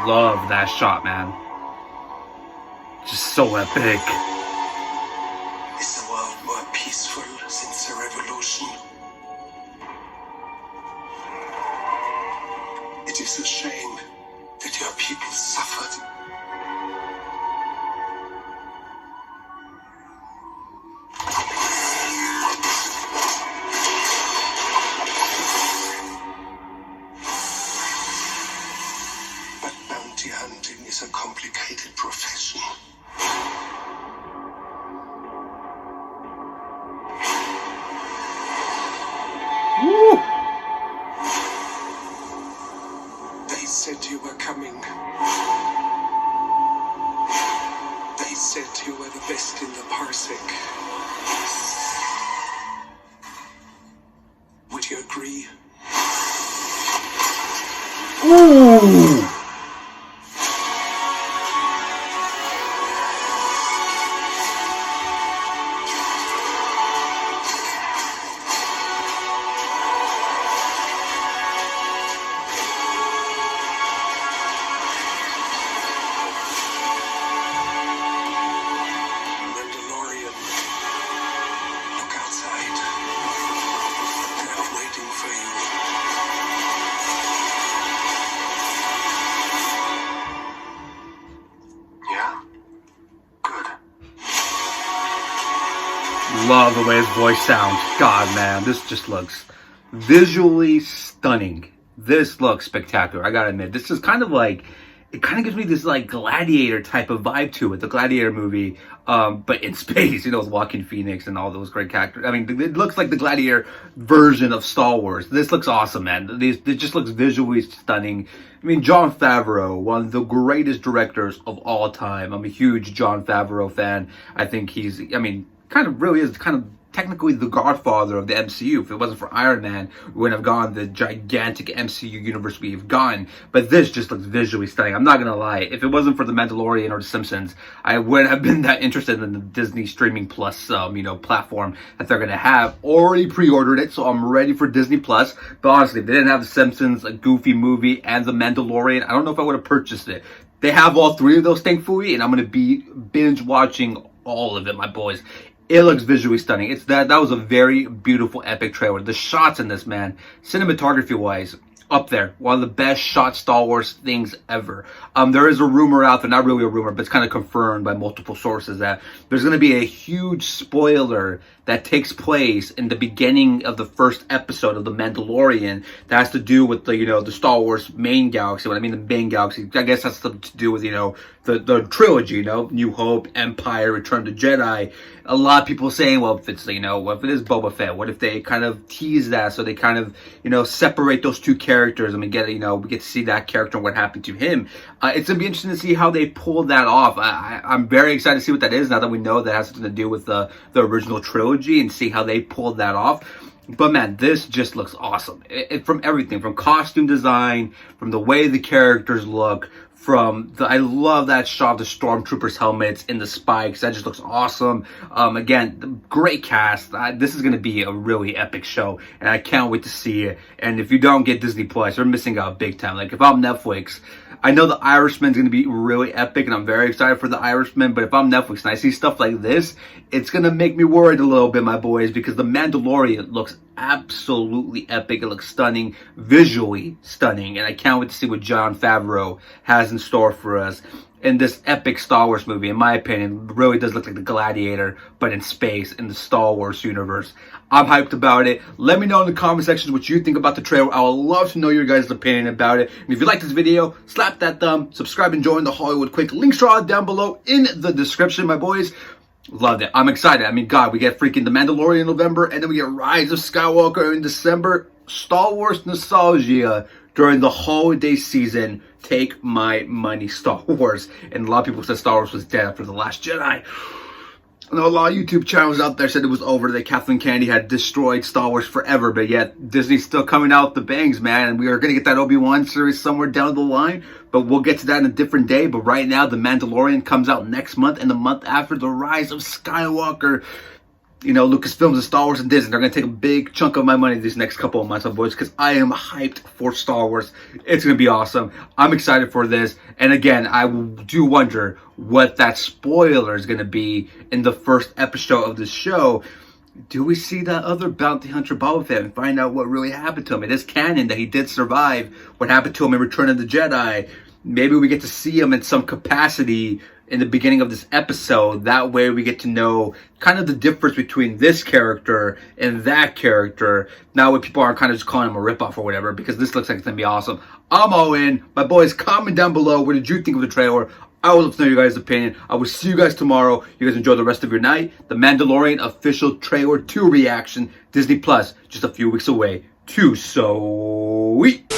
love that shot, man. Just so epic. Is the world more peaceful since the revolution? It is a shame that your people suffered. But bounty hunting is a complicated profession. Woo! They said you were coming. They said you were the best in the parsec. Would you agree? Ooh! Mandalorian, look outside. They're waiting for you. Yeah? Good. Love the way his voice sounds. God, man, this just looks visually stunning. This looks spectacular. I gotta admit, this is kind of like, it kind of gives me this like Gladiator type of vibe to it, the Gladiator movie, but in space, you know, with Joaquin Phoenix and all those great characters. I mean, it looks like the Gladiator version of Star Wars. This looks awesome, man. It just looks visually stunning. I mean, Jon Favreau, one of the greatest directors of all time. I'm a huge Jon Favreau fan. I think he's, I mean, kind of really is kind of technically the godfather of the MCU. If it wasn't for Iron Man, we wouldn't have gone the gigantic MCU universe we've gone. But this just looks visually stunning. I'm not gonna lie. If it wasn't for The Mandalorian or The Simpsons, I wouldn't have been that interested in the Disney Streaming Plus, platform that they're gonna have. Already pre-ordered it, so I'm ready for Disney Plus. But honestly, if they didn't have The Simpsons, a Goofy movie, and The Mandalorian, I don't know if I would have purchased it. They have all three of those, thankfully, and I'm gonna be binge watching all of it, my boys. It looks visually stunning. That was a very beautiful, epic trailer. The shots in this, man, cinematography wise, up there. One of the best shot Star Wars things ever. There is a rumor out there, not really a rumor, but it's kind of confirmed by multiple sources, that there's going to be a huge spoiler that takes place in the beginning of the first episode of The Mandalorian that has to do with the Star Wars main galaxy. When I mean the main galaxy, I guess that's something to do with, the trilogy, New Hope, Empire, Return of the Jedi. A lot of people saying, well, if it's, what if it is Boba Fett? What if they kind of tease that, so they kind of, separate those two characters, and we get to see that character and what happened to him. It's gonna be interesting to see how they pull that off. I'm very excited to see what that is, now that we know that has something to do with the original trilogy, and see how they pulled that off. But man, this just looks awesome. From everything, from costume design, from the way the characters look, I love that shot of the stormtroopers' helmets in the spikes. That just looks awesome. Again, great cast. This is going to be a really epic show, and I can't wait to see it. And if you don't get Disney Plus, you're missing out big time. Like, if I'm Netflix, I know The Irishman's going to be really epic, and I'm very excited for The Irishman, but if I'm Netflix and I see stuff like this, it's going to make me worried a little bit, my boys, because The Mandalorian looks absolutely epic. It looks stunning, visually stunning, and I can't wait to see what Jon Favreau has in store for us in this epic Star Wars movie. In my opinion, really does look like the Gladiator, but in space, in the Star Wars universe. I'm hyped about it. Let me know in the comment section what you think about the trailer. I would love to know your guys' opinion about it. And if you like this video, slap that thumb, subscribe, and join the Hollywood Quick. Links are all down below in the description, my boys. Loved it. I'm excited. I mean, God, we get freaking The Mandalorian in November, and then we get Rise of Skywalker in December. Star Wars nostalgia during the holiday season. Take my money, Star Wars. And a lot of people said Star Wars was dead after The Last Jedi. I know a lot of YouTube channels out there said it was over, that Kathleen Kennedy had destroyed Star Wars forever, but yet Disney's still coming out with the bangs, man, and we are going to get that Obi-Wan series somewhere down the line, but we'll get to that in a different day. But right now, The Mandalorian comes out next month, and the month after, The Rise of Skywalker. you know, Lucasfilms and Star Wars and Disney, they're going to take a big chunk of my money these next couple of months, boys, because I am hyped for Star Wars. It's going to be awesome. I'm excited for this. And again, I do wonder what that spoiler is going to be in the first episode of this show. Do we see that other bounty hunter Boba Fett and find out what really happened to him? It is canon that he did survive what happened to him in Return of the Jedi. Maybe we get to see him in some capacity in the beginning of this episode. That way we get to know kind of the difference between this character and that character. Now when people aren't kind of just calling him a ripoff or whatever, because this looks like it's going to be awesome. I'm all in. My boys, comment down below. What did you think of the trailer? I would love to know your guys' opinion. I will see you guys tomorrow. You guys enjoy the rest of your night. The Mandalorian official trailer 2 reaction. Disney Plus, just a few weeks away. Too sweet.